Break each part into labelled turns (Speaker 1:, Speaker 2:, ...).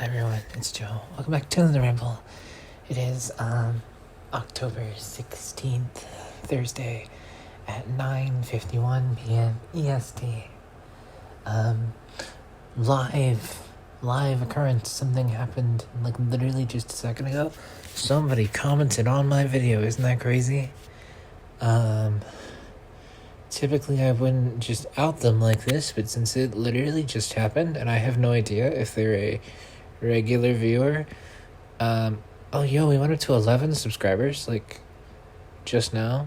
Speaker 1: Hi everyone, it's Joe. Welcome back to the Ramble. It is October 16th, Thursday at 9:51 p.m. EST. Live occurrence. Something happened like literally just a second ago. Somebody commented on my video. Isn't that crazy? Typically I wouldn't just out them like this, but since it literally just happened and I have no idea if they're a regular viewer, we went up to 11 subscribers like just now.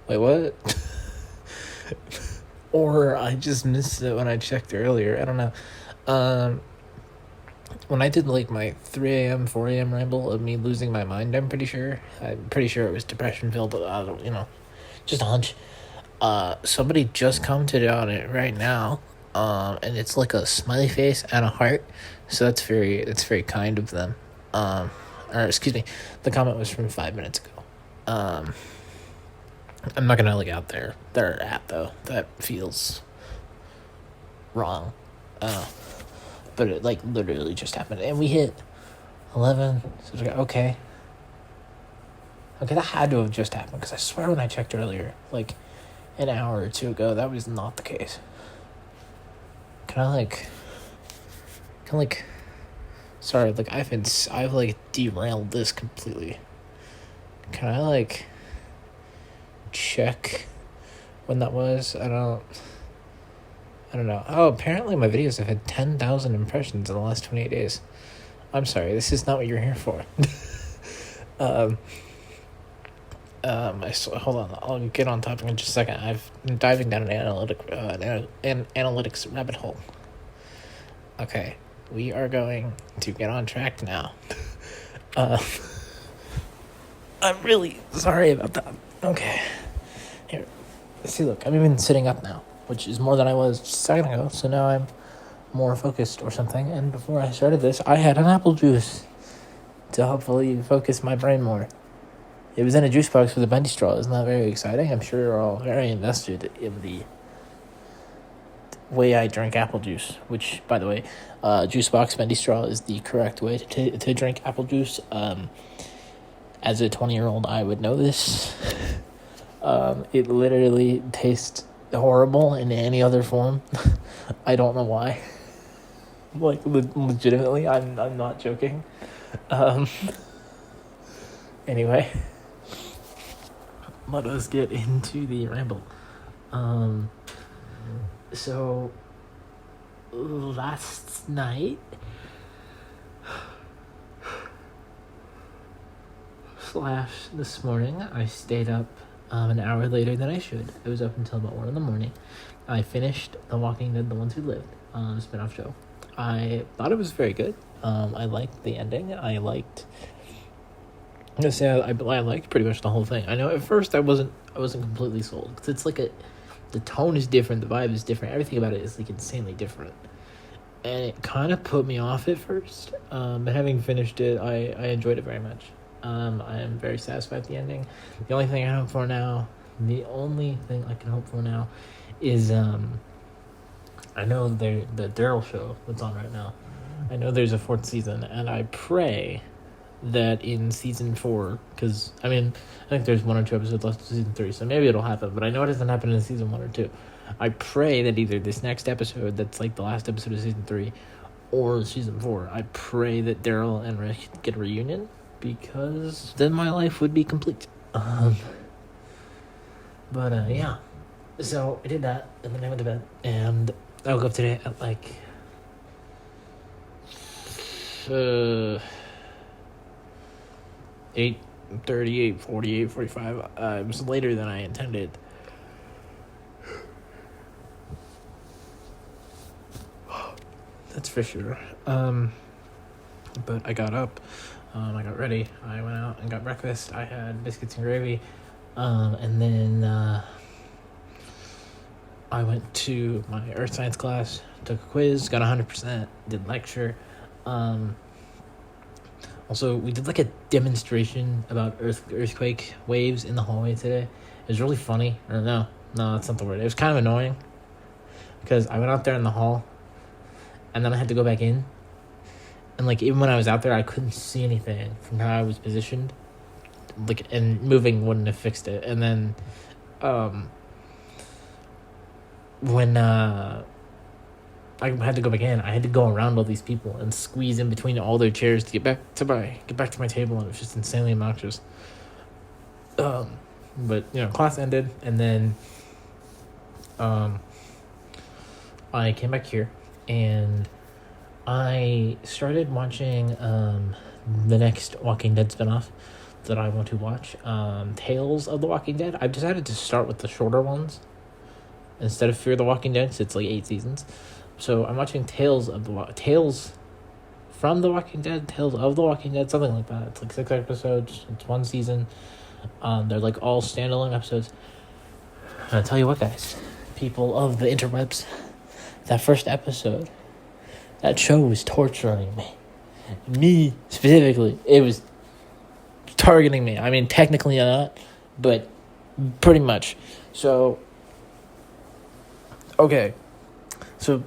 Speaker 1: Wait, what? Or I just missed it when I checked earlier. I don't know. When I did like my 3 a.m., 4 a.m. ramble of me losing my mind, I'm pretty sure it was depression filled, but just a hunch. Somebody just commented on it right now. And it's like a smiley face and a heart. So that's very kind of them. The comment was from 5 minutes ago. I'm not gonna out there their app though. That feels wrong. But it literally just happened, and we hit 11. So okay, that had to have just happened because I swear when I checked earlier, like an hour or two ago, that was not the case. Sorry, I've derailed this completely. Can I check when that was? I don't know. Oh, apparently my videos have had 10,000 impressions in the last 28 days. I'm sorry, this is not what you're here for. Hold on, I'll get on topic in just a second. I'm diving down an analytics rabbit hole. Okay, we are going to get on track now. I'm really sorry about that. Okay, here. See, look, I'm even sitting up now, which is more than I was just a second ago, so now I'm more focused or something. And before I started this, I had an apple juice to hopefully focus my brain more. It was in a juice box with a bendy straw. Isn't that very exciting? I'm sure you're all very invested in the way I drink apple juice, which, by the way, juice box bendy straw is the correct way to drink apple juice. As a 20-year-old, I would know this. It literally tastes horrible in any other form. I don't know why. Legitimately, I'm not joking. Anyway, let us get into the ramble. So last night / this morning, I stayed up an hour later than I should. I was up until about 1 in the morning. I finished The Walking Dead: The Ones Who Lived, spin-off show. I thought it was very good. I liked the ending. I liked pretty much the whole thing. I know at first I wasn't completely sold because it's the tone is different, the vibe is different, everything about it is insanely different, and it kind of put me off at first. But having finished it, I enjoyed it very much. I am very satisfied with the ending. The only thing I can hope for now is I know the Daryl show that's on right now. I know there's a 4th season, and I pray that in season 4, because I think there's 1 or 2 episodes left of season 3, so maybe it'll happen, but I know it doesn't happen in season 1 or 2. I pray that either this next episode that's the last episode of season 3 or season 4, I pray that Daryl and Rick get a reunion, because then my life would be complete. Yeah, so I did that, and then I went to bed, and I woke up today at 8:30, 8:40, 8:45. It was later than I intended. That's for sure. But I got up. I got ready. I went out and got breakfast. I had biscuits and gravy. And then I went to my earth science class, took a quiz, got 100%, did lecture. Also, we did a demonstration about earthquake waves in the hallway today. It was really funny. Or no, that's not the word. It was kind of annoying because I went out there in the hall and then I had to go back in. And, like, even when I was out there, I couldn't see anything from how I was positioned. Like, and moving wouldn't have fixed it. And then, when, I had to go back in, I had to go around all these people and squeeze in between all their chairs to get back to my table, and it was just insanely obnoxious. But, class ended, and then, I came back here, and I started watching the next Walking Dead spinoff that I want to watch, Tales of the Walking Dead. I've decided to start with the shorter ones instead of Fear the Walking Dead, because it's like 8 seasons. So I'm watching Tales from the Walking Dead, Tales of the Walking Dead, something like that. It's like 6 episodes. It's 1 season. They're like all standalone episodes. And I'll tell you what, guys, people of the interwebs, that first episode, that show was torturing me. Me, specifically. It was targeting me. I mean, technically not, but pretty much. So, okay. So,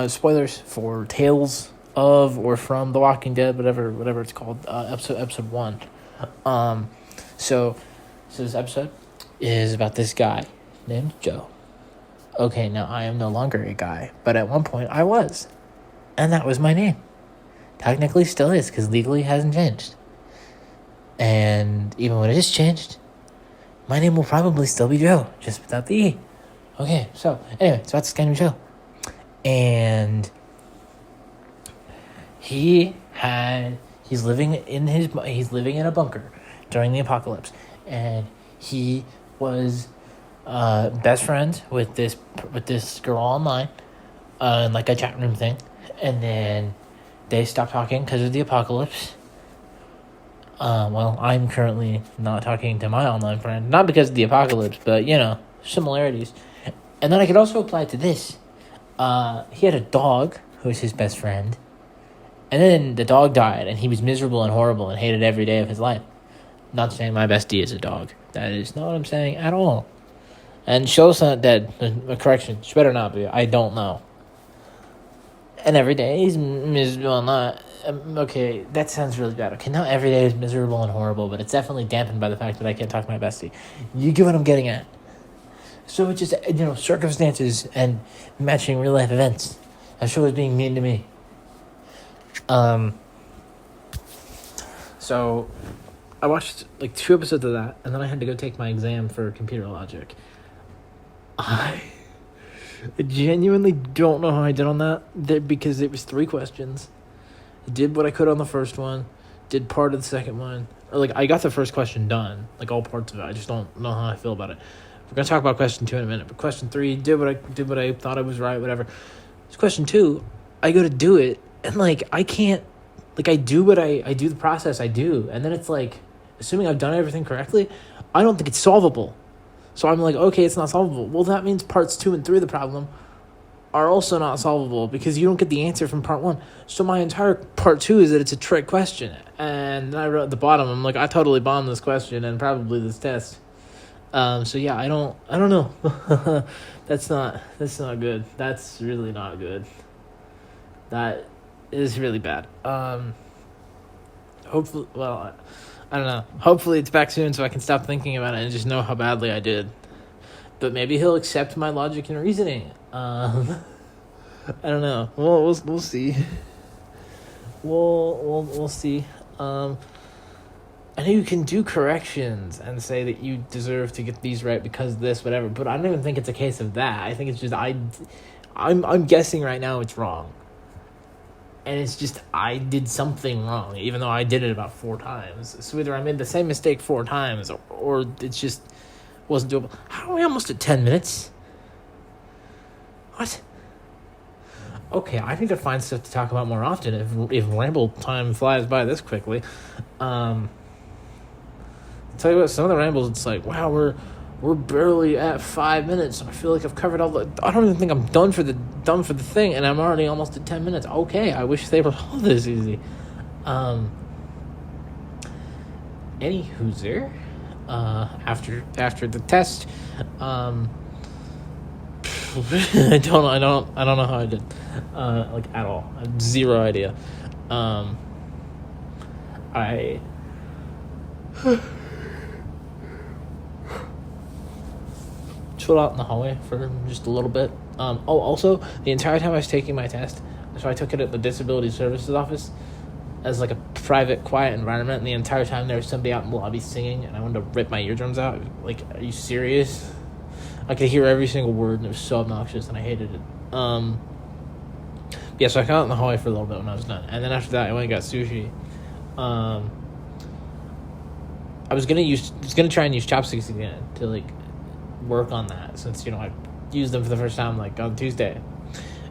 Speaker 1: spoilers for Tales of or from The Walking Dead, whatever it's called, episode 1. So this episode is about this guy named Joe. Okay, now I am no longer a guy, but at one point I was. And that was my name. Technically still is, because legally it hasn't changed. And even when it is changed, my name will probably still be Joe, just without the E. Okay, so anyway, it's about this guy named Joe. And he's living in a bunker during the apocalypse. And he was best friends with this girl online, like a chat room thing. And then they stopped talking because of the apocalypse. Well, I'm currently not talking to my online friend, not because of the apocalypse, but, similarities. And then I could also apply it to this. He had a dog who was his best friend. And then the dog died, and he was miserable and horrible and hated every day of his life. Not saying my bestie is a dog. That is not what I'm saying at all. And Show's not dead. Correction, she better not be. I don't know. And every day he's miserable. Okay, that sounds really bad. Okay, not every day is miserable and horrible, but it's definitely dampened by the fact that I can't talk to my bestie. You get what I'm getting at. So it's just, circumstances and matching real life events. That show is being mean to me. So I watched like 2 episodes of that, and then I had to go take my exam for computer logic. I genuinely don't know how I did on that because it was 3 questions. I did what I could on the first one, did part of the second one. Or like I got the first question done, like all parts of it. I just don't know how I feel about it. We're gonna talk about question 2 in a minute, but question 3 did what I thought I was right, whatever. It's question 2, I go to do it, and like I can't, like I do the process I do, and then it's like, assuming I've done everything correctly, I don't think it's solvable. So I'm like, okay, it's not solvable. Well, that means parts 2 and 3 of the problem are also not solvable because you don't get the answer from part 1. So my entire part 2 is that it's a trick question. And then I wrote at the bottom, I'm like, I totally bombed this question and probably this test. So yeah, I don't know. That's not good. That's really not good. That is really bad. Hopefully, well, I don't know. Hopefully it's back soon so I can stop thinking about it and just know how badly I did. But maybe he'll accept my logic and reasoning. I don't know. We'll see. We'll see. I know you can do corrections and say that you deserve to get these right because of this, whatever. But I don't even think it's a case of that. I think it's just I'm guessing right now it's wrong. And it's just I did something wrong, even though I did it about 4 times. So either I made the same mistake 4 times, or it's just wasn't doable. How are we almost at 10 minutes? What? Okay, I need to find stuff to talk about more often if ramble time flies by this quickly. I'll tell you what, some of the rambles, it's like, wow, we're barely at 5 minutes. I feel like I've covered all I don't even think I'm done for the thing, and I'm already almost at 10 minutes. Okay, I wish they were all this easy. Any after the test, I don't know how I did, like at all. I have zero idea. I chilled out in the hallway for just a little bit. Also, the entire time I was taking my test, so I took it at the Disability Services office as like a private, quiet environment. And the entire time there was somebody out in the lobby singing, and I wanted to rip my eardrums out. Like, are you serious? I could hear every single word, and it was so obnoxious, and I hated it. Yeah, so I got out in the hallway for a little bit when I was done, and then after that, I went and got sushi. I was gonna try and use chopsticks again to like work on that, since I used them for the first time like on Tuesday,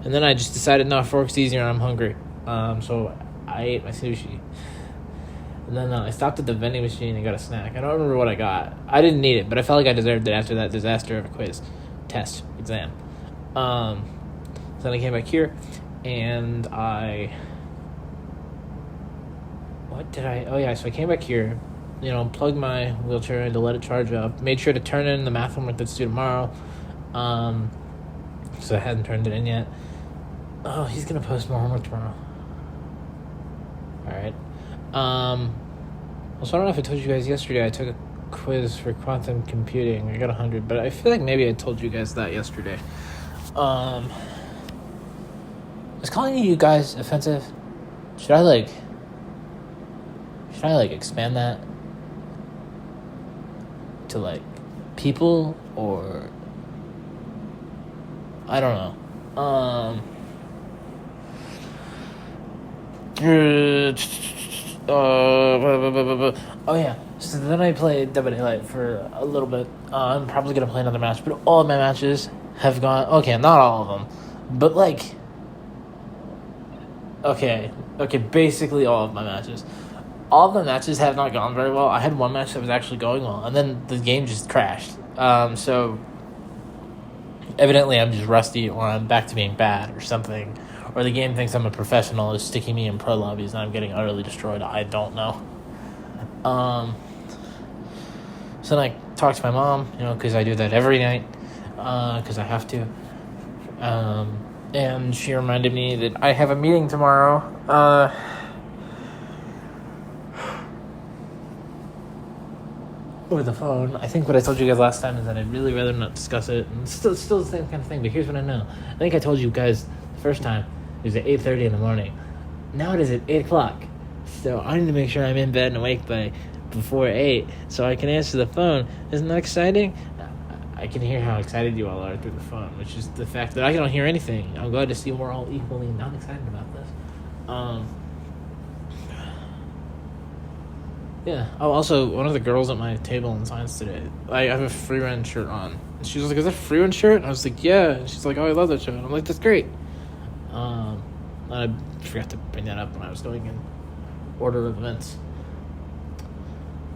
Speaker 1: and then I just decided no, fork's easier and I'm hungry. So I ate my sushi, and then I stopped at the vending machine and got a snack. I don't remember what I got. I didn't need it, but I felt like I deserved it after that disaster of a exam. So then I came back here, and so I came back here, plugged my wheelchair in to let it charge up, made sure to turn in the math homework that's due tomorrow, so I hadn't turned it in yet. Oh, he's gonna post more homework tomorrow. Alright. Also, I don't know if I told you guys yesterday, I took a quiz for quantum computing. I got 100, but I feel like maybe I told you guys that yesterday. Is calling you guys offensive? Should I expand that to like people, or I don't know. Oh yeah. So then I played Dead by Daylight for a little bit. I'm probably gonna play another match, but all of my matches have gone. Okay, not all of them, but like. Okay, basically all of my matches. All of the matches have not gone very well. I had one match that was actually going well, and then the game just crashed. So evidently I'm just rusty, or I'm back to being bad, or something. Or the game thinks I'm a professional, is sticking me in pro lobbies, and I'm getting utterly destroyed. I don't know. So then I talked to my mom, because I do that every night, because I have to. And she reminded me that I have a meeting tomorrow. Over the phone. I think what I told you guys last time is that I'd really rather not discuss it. And it's still the same kind of thing, but here's what I know. I think I told you guys the first time it was at 8:30 in the morning. Now it is at 8 o'clock. So I need to make sure I'm in bed and awake before 8 so I can answer the phone. Isn't that exciting? I can hear how excited you all are through the phone, which is the fact that I don't hear anything. I'm glad to see we're all equally not excited about this. Yeah. Oh, also, one of the girls at my table in science today, I have a Free Run shirt on. And she was like, "Is that a Free Run shirt?" And I was like, "Yeah." And she's like, "Oh, I love that shirt." And I'm like, "That's great." I forgot to bring that up when I was going in order of events.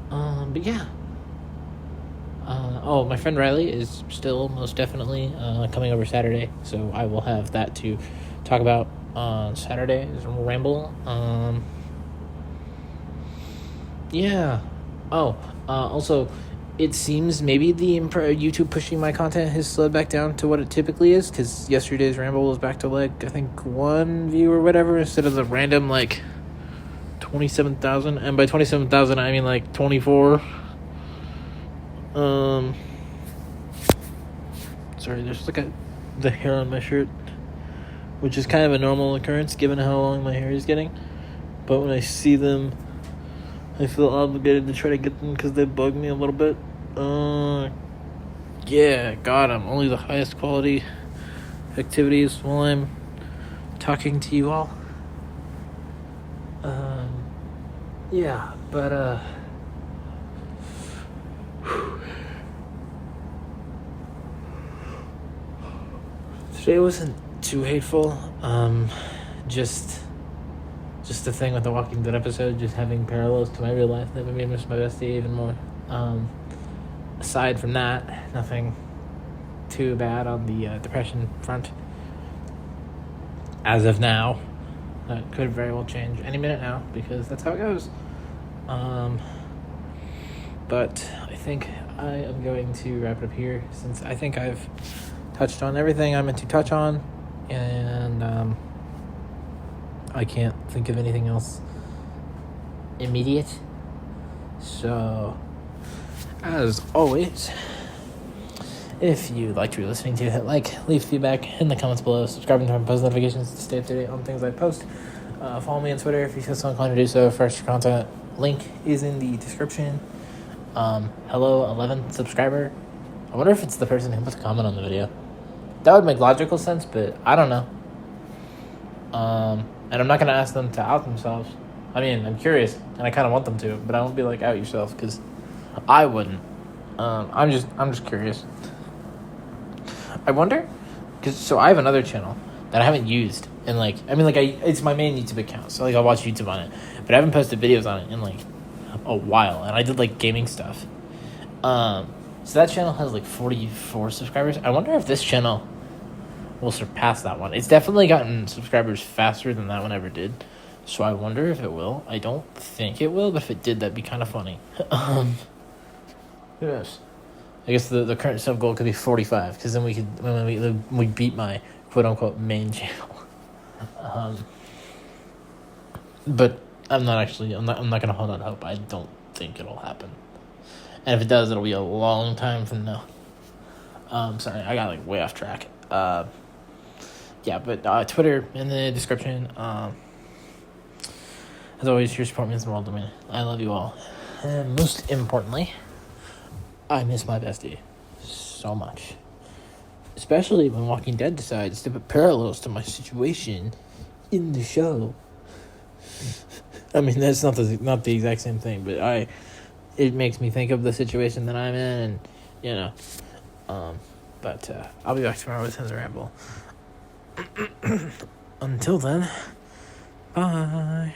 Speaker 1: But yeah. My friend Riley is still most definitely coming over Saturday, so I will have that to talk about on Saturday's ramble. Yeah. Also, it seems maybe the YouTube pushing my content has slowed back down to what it typically is, because yesterday's ramble was back to like I think 1 view or whatever, instead of the random like 27,000, and by 27,000 I mean like 24. Sorry, there's like the hair on my shirt, which is kind of a normal occurrence given how long my hair is getting. But when I see them, I feel obligated to try to get them because they bug me a little bit. Yeah, God, I'm only the highest quality activities while I'm talking to you all. Yeah, but today wasn't too hateful. Just the thing with the Walking Dead episode, just having parallels to my real life that made me miss my bestie even more. Aside from that, nothing too bad on the depression front. As of now, that could very well change any minute now, because that's how it goes. But I think I am going to wrap it up here, since I think I've touched on everything I meant to touch on, and I can't think of anything else immediate. So, as always, if you like to be listening to, hit like, leave feedback in the comments below, subscribe to my post notifications to stay up to date on things I post. Follow me on Twitter if you feel so inclined to do so. Fresh content link is in the description. Hello, 11th subscriber. I wonder if it's the person who put the comment on the video. That would make logical sense, but I don't know. And I'm not going to ask them to out themselves. I mean, I'm curious, and I kind of want them to, but I won't be like, out yourself, because I wouldn't. I'm just curious. I wonder, so I have another channel that I haven't used, and it's my main YouTube account, so I'll watch YouTube on it, but I haven't posted videos on it in a while, and I did gaming stuff. So that channel has 44 subscribers. I wonder if this channel will surpass that one. It's definitely gotten subscribers faster than that one ever did, so I wonder if it will. I don't think it will, but if it did, that'd be kind of funny. Who knows? I guess the current sub goal could be 45, because then we beat my quote unquote main channel. But I'm not gonna hold on hope. I don't think it'll happen, and if it does, it'll be a long time from now. Sorry, I got way off track. Yeah, but Twitter in the description. As always, your support means the world to me. I love you all, and most importantly, I miss my bestie so much. Especially when Walking Dead decides to put parallels to my situation in the show. I mean, that's not the exact same thing, but it makes me think of the situation that I'm in, and but I'll be back tomorrow with Hen's Ramble. Until then, bye.